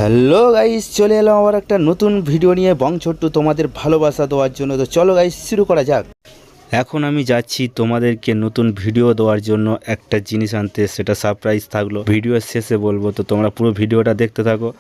Hello guys, চলে এলাম আবার একটা নতুন ভিডিও নিয়ে বং ছোট্টু তোমাদের ভালোবাসা দেওয়ার জন্য। তো চলো গাইস, শুরু করা যাক। এখন আমি যাচ্ছি তোমাদেরকে নতুন ভিডিও দেওয়ার জন্য একটা জিনিস আনতে, সেটা সারপ্রাইজ থাকলো, ভিডিওর শেষে বলবো। তো তোমরা পুরো ভিডিওটা দেখতে থাকো।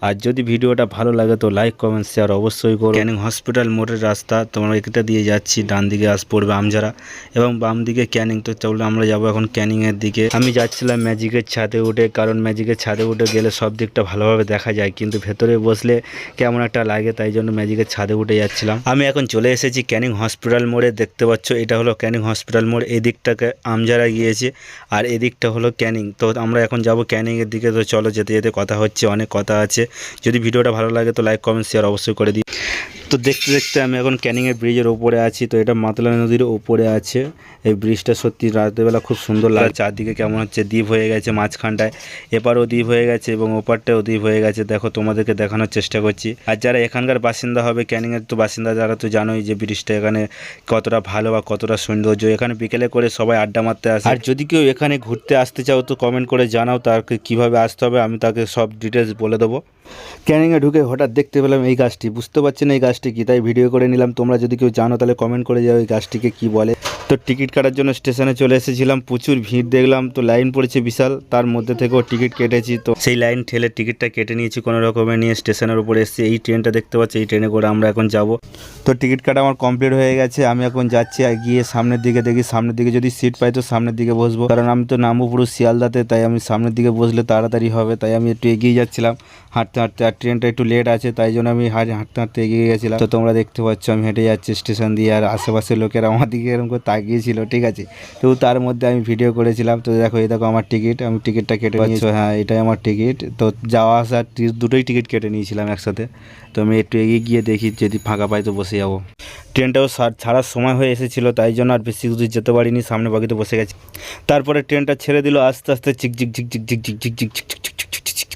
আর যদি ভিডিওটা ভালো লাগে তো লাইক কমেন্ট শেয়ার অবশ্যই করো। ক্যানিং হসপিটাল মোড়ের রাস্তা, তোমরা এটা দিয়ে যাচ্ছি, ডান দিকে পড়বে আমজারা এবং বাম দিকে ক্যানিং। তো চলো আমরা যাবো এখন ক্যানিংয়ের দিকে। আমি যাচ্ছিলাম ম্যাজিকের ছাদে উঠে, কারণ ম্যাজিকের ছাদে উঠে গেলে সব দিকটা ভালোভাবে দেখা যায়, কিন্তু ভেতরে বসলে কেমন একটা লাগে, তাই জন্য ম্যাজিকের ছাদে উঠে যাচ্ছিলাম। আমি এখন চলে এসেছি ক্যানিং হসপিটাল মোড়ে। দেখতে পাচ্ছ এটা হলো ক্যানিং হসপিটাল মোড়, এই দিকটাকে আমজারা গিয়েছে আর এদিকটা হলো ক্যানিং। তো আমরা এখন যাব ক্যানিংয়ের দিকে। তো চলো, যেতে যেতে কথা হচ্ছে, অনেক কথা আছে। যদি ভিডিওটা ভালো লাগে তো লাইক কমেন্ট শেয়ার অবশ্যই করে দিই। তো দেখতে দেখতে আমি এখন ক্যানিংয়ের ব্রিজের ওপরে আছি। তো এটা মাতলা নদীর ওপরে আছে এই ব্রিজটা। সত্যি রাতেরবেলা খুব সুন্দর লাগে, চারদিকে কেমন হচ্ছে দ্বীপ হয়ে গেছে, মাঝখানটায় এপারও দ্বীপ হয়ে গেছে এবং ওপারটাও দ্বীপ হয়ে গেছে। দেখো, তোমাদেরকে দেখানোর চেষ্টা করছি। আর যারা এখানকার বাসিন্দা হবে, ক্যানিংয়ের তো বাসিন্দা যারা, তো জানোই যে ব্রিজটা এখানে কতটা ভালো বা কতটা সৌন্দর্য। এখানে বিকেলে করে সবাই আড্ডা মারতে আসে। আর যদি কেউ এখানে ঘুরতে আসতে চাও তো কমেন্ট করে জানাও, তাকে কীভাবে আসতে হবে আমি তাকে সব ডিটেলস বলে দেবো। ক্যানিংয়ে ঢুকে হঠাৎ দেখতে পেলাম এই গাছটি, বুঝতে পারছি না এই গাছটি কি, তাই ভিডিও করে নিলাম। তোমরা যদি কেউ জানো তাহলে কমেন্ট করে যাও এই গাছটিকে কি বলে। তো টিকিট কাটার জন্য স্টেশনে চলে এসেছিলাম, প্রচুর ভিড় দেখলাম। তো লাইন পড়েছে বিশাল, তার মধ্যে থেকেও টিকিট কেটেছি। তো সেই লাইন ঠেলে টিকিটটা কেটে নিয়েছি কোনো রকমে, নিয়ে স্টেশনের উপরে এসেছি। এই ট্রেনটা দেখতে পাচ্ছি, এই ট্রেনে করে আমরা এখন যাব। তো টিকিট কাটা আমার কমপ্লিট হয়ে গেছে। আমি এখন যাচ্ছি, আর গিয়ে সামনের দিকে দেখি, সামনের দিকে যদি সিট পাই তো সামনের দিকে বসবো, কারণ আমি তো নামবো পুরো শিয়ালদাতে, তাই আমি সামনের দিকে বসলে তাড়াতাড়ি হবে। তাই আমি একটু এগিয়ে যাচ্ছিলাম হাঁটতে হাঁটতে। আর ট্রেনটা একটু লেট আছে, তাই জন্য আমি হাঁটতে হাঁটতে এগিয়ে গেছিলাম। তো তোমরা দেখতে পাচ্ছ আমি হেঁটে যাচ্ছি স্টেশন দিয়ে, আর আশেপাশের লোকেরা আমার দিকে এরকম করে তাকিয়েছিল, ঠিক আছে। তো তার মধ্যে আমি ভিডিও করেছিলাম। তো দেখো, এই দেখো আমার টিকিট, আমি টিকিটটা কেটে নিয়েছি। হ্যাঁ, এটাই আমার টিকিট। তো যাওয়া আসা দুটোই টিকিট কেটে নিয়েছিলাম একসাথে। তো আমি একটু এগিয়ে গিয়ে দেখি, যদি ফাঁকা পাই তো বসে যাবো। ট্রেনটাও ছাড়ার সময় হয়ে এসেছিলো, তাই জন্য আর বেশি দূর যেতে পারিনি, সামনে বাকিতে বসে গেছি। তারপরে ট্রেনটা ছেড়ে দিল আস্তে আস্তে, চিক চিক চিক চিক চিক চিক চিক চিক চিক চিক চিক।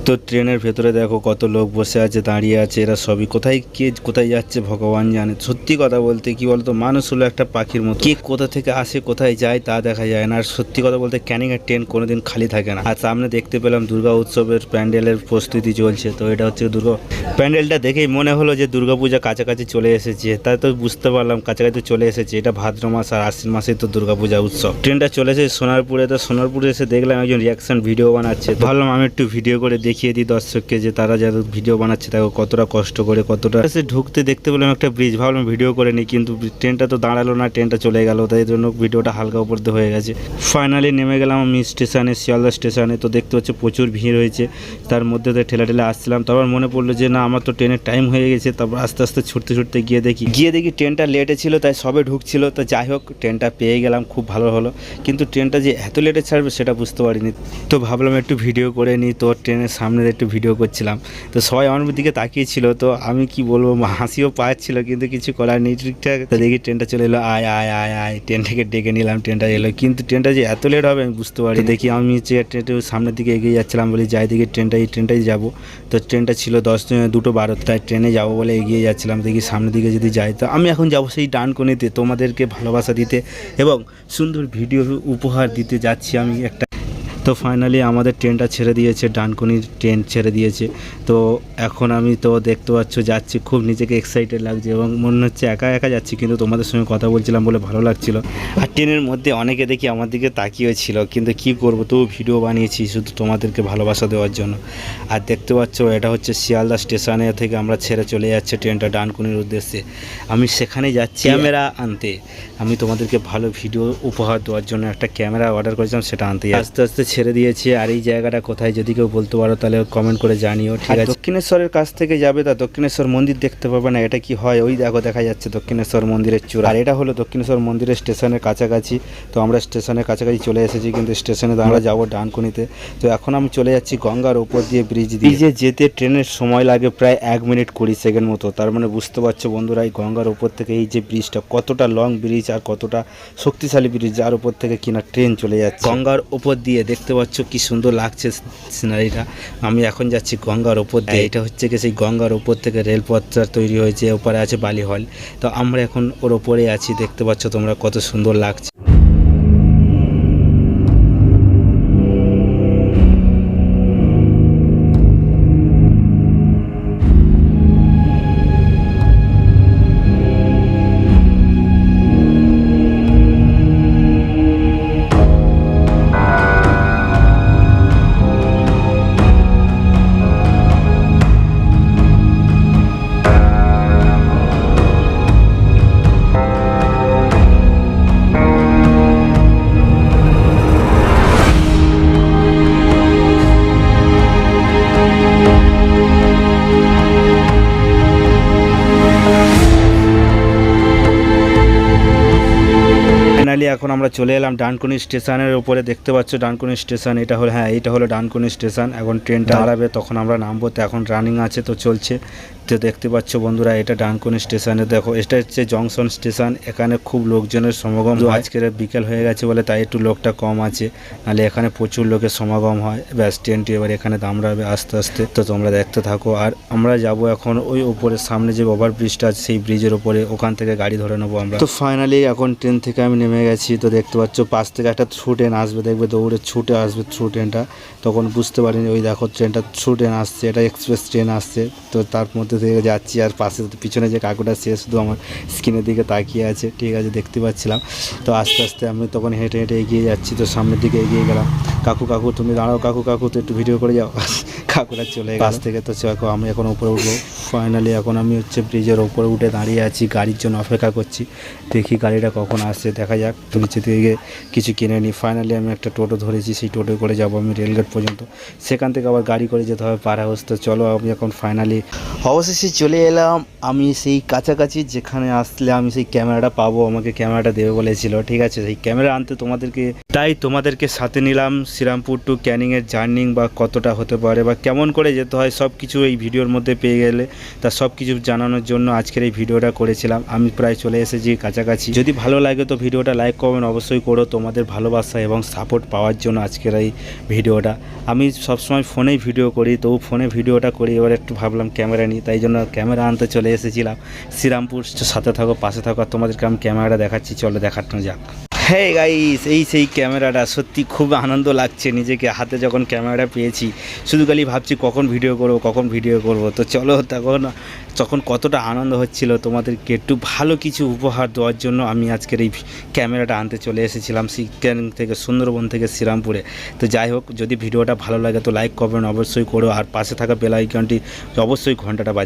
তো ট্রেনের ভেতরে দেখো কত লোক বসে আছে, দাঁড়িয়ে আছে। এরা সবই কোথায়, কে কোথায় যাচ্ছে ভগবান জানে। সত্যি কথা বলতে কি বলতো, মানুষ হলো একটা পাখির মতো, কে কোথা থেকে আসে কোথায় যায় তা দেখা যায় না। আর সত্যি কথা বলতে ক্যানিংয়ের ট্রেন কোনোদিন খালি থাকে না। আর সামনে দেখতে পেলাম দুর্গা উৎসবের প্যান্ডেলের প্রস্তুতি চলছে। তো এটা হচ্ছে দুর্গা প্যান্ডেলটা দেখেই মনে হলো যে দুর্গাপূজা কাছাকাছি চলে এসেছে। তাই তো বুঝতে পারলাম কাছাকাছি চলে এসেছে। এটা ভাদ্র মাস আর আশ্বিন মাসেই তো দুর্গাপূজা উৎসব। ট্রেনটা চলেছে সোনারপুরে। তো সোনারপুরে এসে দেখলাম একজন রিয়াকশন ভিডিও বানাচ্ছে। ভাবলাম আমি একটু ভিডিও করে দেখিয়ে দিই দর্শককে যে তারা যারা ভিডিও বানাচ্ছে তাকে কতটা কষ্ট করে, কতটা ঢুকতে দেখতে পেলাম একটা ব্রিজ। ভাবলাম ভিডিও করে নিই, কিন্তু ট্রেনটা তো দাঁড়ালো না, ট্রেনটা চলে গেল, তাই জন্য ভিডিওটা হালকা উপর দিয়ে হয়ে গেছে। ফাইনালি নেমে গেলাম আমি স্টেশনে, শিয়ালদা স্টেশনে। তো দেখতে হচ্ছে প্রচুর ভিড় হয়েছে, তার মধ্যে ঠেলা ঠেলে আসছিলাম। তারপর মনে পড়লো যে না, আমার তো ট্রেনের টাইম হয়ে গেছে। তারপর আস্তে আস্তে ছুটতে ছুটতে গিয়ে দেখি ট্রেনটা লেটে ছিল, তাই সবে ঢুকছিল। তো যাই হোক, ট্রেনটা পেয়ে গেলাম, খুব ভালো হলো। কিন্তু ট্রেনটা যে এত লেটে ছাড়বে সেটা বুঝতে পারিনি। তো ভাবলাম একটু ভিডিও করে নিই। তো ট্রেনের সামনে একটু ভিডিও করছিলাম, তো সবাই আমার দিকে তাকিয়েছিল। তো আমি কি বলবো, হাসিও পাচ্ছিল, কিন্তু কিছু করার নেই। ঠিকঠাক তো দেখি ট্রেনটা চলে এলো, আয় আয় আয় আয়, ট্রেনটাকে ডেকে নিলাম, ট্রেনটা এলো। কিন্তু ট্রেনটা যে এত লেট হবে আমি বুঝতে পারি। দেখি আমি ট্রেনটা সামনের দিকে এগিয়ে যাচ্ছিলাম, বলি যাই দিকে এই ট্রেনটাই যাবো। তো ট্রেনটা ছিল 2:12, তাই ট্রেনে যাবো বলে এগিয়ে যাচ্ছিলাম। দেখি সামনের দিকে যদি যাই, তো আমি এখন যাবো সেই ডানকুনিতে, তোমাদেরকে ভালোবাসা দিতে এবং সুন্দর ভিডিও উপহার দিতে যাচ্ছি আমি একটা। তো ফাইনালি আমাদের ট্রেনটা ছেড়ে দিয়েছে, ডানকুনির ট্রেন ছেড়ে দিয়েছে। তো এখন আমি তো দেখতে পাচ্ছ যাচ্ছি, খুব নিজেকে এক্সাইটেড লাগছে এবং মনে হচ্ছে একা একা যাচ্ছি, কিন্তু তোমাদের সঙ্গে কথা বলছিলাম বলে ভালো লাগছিল। আর ট্রেনের মধ্যে অনেকে দেখি আমার দিকে তাকিয়েছিল, কিন্তু কি করবো, তবু ভিডিও বানিয়েছি শুধু তোমাদেরকে ভালোবাসা দেওয়ার জন্য। আর দেখতে পাচ্ছ এটা হচ্ছে শিয়ালদা স্টেশনে থেকে আমরা ছেড়ে চলে যাচ্ছে ট্রেনটা ডানকুনির উদ্দেশ্যে। আমি সেখানে যাচ্ছি ক্যামেরা আনতে, আমি তোমাদেরকে ভালো ভিডিও উপহার দেওয়ার জন্য একটা ক্যামেরা অর্ডার করেছিলাম, সেটা আনতে আস্তে আস্তে ছেড়ে দিয়েছি। আর এই জায়গাটা কোথায় যদি কেউ বলতে পারো তাহলে কমেন্ট করে জানিও, ঠিক আছে। দক্ষিণেশ্বরের কাছ থেকে যাবে, তা দক্ষিণেশ্বর মন্দির দেখতে পাবে না, এটা কি হয়, ওই দেখো দেখা যাচ্ছে দক্ষিণেশ্বর মন্দিরের চূড়া। আর এটা হলো দক্ষিণেশ্বর মন্দিরের স্টেশনের কাছাকাছি। তো আমরা স্টেশনের কাছাকাছি চলে এসেছি, কিন্তু স্টেশনে আমরা যাবো ডানকুনিতে। তো এখন আমি চলে যাচ্ছি গঙ্গার উপর দিয়ে, ব্রিজে যেতে ট্রেনের সময় লাগে প্রায় 1 মিনিট 20 সেকেন্ড মতো। তার মানে বুঝতে পারছো বন্ধুরা, এই গঙ্গার উপর থেকে এই যে ব্রিজটা কতটা লং ব্রিজ আর কতটা শক্তিশালী ব্রিজ, যার উপর থেকে কিনা ট্রেন চলে যাচ্ছে গঙ্গার উপর দিয়ে। দেখতে পাচ্ছ কি সুন্দর লাগছে সিনারিটা। আমি এখন যাচ্ছি গঙ্গার উপর দিয়ে। এটা হচ্ছে কি সেই গঙ্গার উপর থেকে রেলপথটা তৈরি হয়েছে, ওপরে আছে বালি হল। তো আমরা এখন ওর ওপরে আছি, দেখতে পাচ্ছ তোমরা কত সুন্দর লাগছে। আমরা চলে এলাম ডানকুনি স্টেশনের উপরে, দেখতে পাচ্ছ ডানকুনি স্টেশন, এটা হলো, হ্যাঁ এইটা হলো ডানকুনি স্টেশন। এখন ট্রেনটা দাঁড়াবে তখন আমরা নামবো, তো এখন রানিং আছে তো চলছে। তো দেখতে পাচ্ছ বন্ধুরা এটা ডানকুনি স্টেশনে, দেখো এটা হচ্ছে জংশন স্টেশন। এখানে খুব লোকজনের সমাগম হয়, আজকের বিকেল হয়ে গেছে বলে তাই একটু লোকটা কম আছে, নাহলে এখানে প্রচুর লোকের সমাগম হয়। ব্যাস ট্রেনটি এবার এখানে দাঁড়াবে আস্তে আস্তে, তো তোমরা দেখতে থাকো। আর আমরা যাব এখন ওই উপরে সামনে যে ওভারব্রিজটা আছে সেই ব্রিজের উপরে, ওখান থেকে গাড়ি ধরে নেবো আমরা। তো ফাইনালি এখন ট্রেন থেকে আমি নেমে গেছি। তো দেখতে পাচ্ছ পাশ থেকে একটা থ্রু ট্রেন আসবে, দেখবে দৌড়ে ছুটে আসবে থ্রু ট্রেনটা। তখন বুঝতে পারিনি, ওই দেখো ট্রেনটা থ্রু ট্রেন আসছে, এটা এক্সপ্রেস ট্রেন আসছে। তো তার মধ্যে থেকে যাচ্ছি, আর পাশে পিছনে যে কাকুটা সে শুধু আমার স্ক্রিনের দিকে তাকিয়ে আছে, ঠিক আছে দেখতে পাচ্ছিলাম। তো আস্তে আস্তে আমি তখন হেঁটে হেঁটে এগিয়ে যাচ্ছি, তো সামনের দিকে এগিয়ে গেলাম। কাকু কাকু তুমি দাঁড়াও, কাকু কাকু তো একটু ভিডিও করে যাও। কাকুরা চলে কাছ থেকে, তো দেখো আমি এখন উপরে উঠবো। ফাইনালি এখন আমি হচ্ছে ব্রিজের ওপরে উঠে দাঁড়িয়ে আছি, গাড়ির জন্য অপেক্ষা করছি। দেখি গাড়িটা কখন আসছে, দেখা যাক। তো নিচে থেকে কিছু কিনে নিই। ফাইনালি আমি একটা টোটো ধরেছি, সেই টোটো করে যাবো আমি রেলগেট পর্যন্ত, সেখান থেকে আবার গাড়ি করে যেতে হবে পার হাউস। তো চলো আমি এখন ফাইনালি অবশেষে চলে এলাম আমি সেই কাছাকাছি, যেখানে আসলে আমি সেই ক্যামেরাটা পাবো, আমাকে ক্যামেরাটা দেবে বলেছিল, ঠিক আছে। সেই ক্যামেরা আনতে তোমাদেরকে সাথে নিলাম। শ্রীরামপুর টু ক্যানিংয়ের জার্নি বা কতটা হতে পারে বা কেমন করে যেতে হয় সব কিছু এই ভিডিওর মধ্যে পেয়ে গেলে, তা সব কিছু জানানোর জন্য আজকের এই ভিডিওটা করেছিলাম। আমি প্রায় চলে এসেছি কাছাকাছি। যদি ভালো লাগে তো ভিডিওটা লাইক করবেন অবশ্যই করো, তোমাদের ভালোবাসা এবং সাপোর্ট পাওয়ার জন্য আজকের এই ভিডিওটা। আমি সবসময় ফোনেই ভিডিও করি, তো ফোনে ভিডিওটা করি, এবার একটু ভাবলাম ক্যামেরা নিই, তাই জন্য ক্যামেরা আনতে চলে এসেছিলাম। শ্রীরামপুর সাথে থাকো, পাশে থাকো, আর তোমাদেরকে আমি ক্যামেরাটা দেখাচ্ছি, চলো দেখানো যাক। হ্যাঁ গাইস, এই সেই ক্যামেরাটা, সত্যি খুব আনন্দ লাগছে নিজেকে হাতে যখন ক্যামেরাটা পেয়েছি। শুধু খালি ভাবছি কখন ভিডিও করব। তো চলো তখন কতটা আনন্দ হচ্ছিল, তোমাদেরকে একটু ভালো কিছু উপহার দেওয়ার জন্য আমি আজকের এই ক্যামেরাটা আনতে চলে এসেছিলাম ক্যানিং থেকে, সুন্দরবন থেকে শ্রীরামপুরে। তো যাই হোক, যদি ভিডিওটা ভালো লাগে তো লাইক করবেন অবশ্যই করো, আর পাশে থাকা বেল আইকনটি অবশ্যই ঘন্টাটা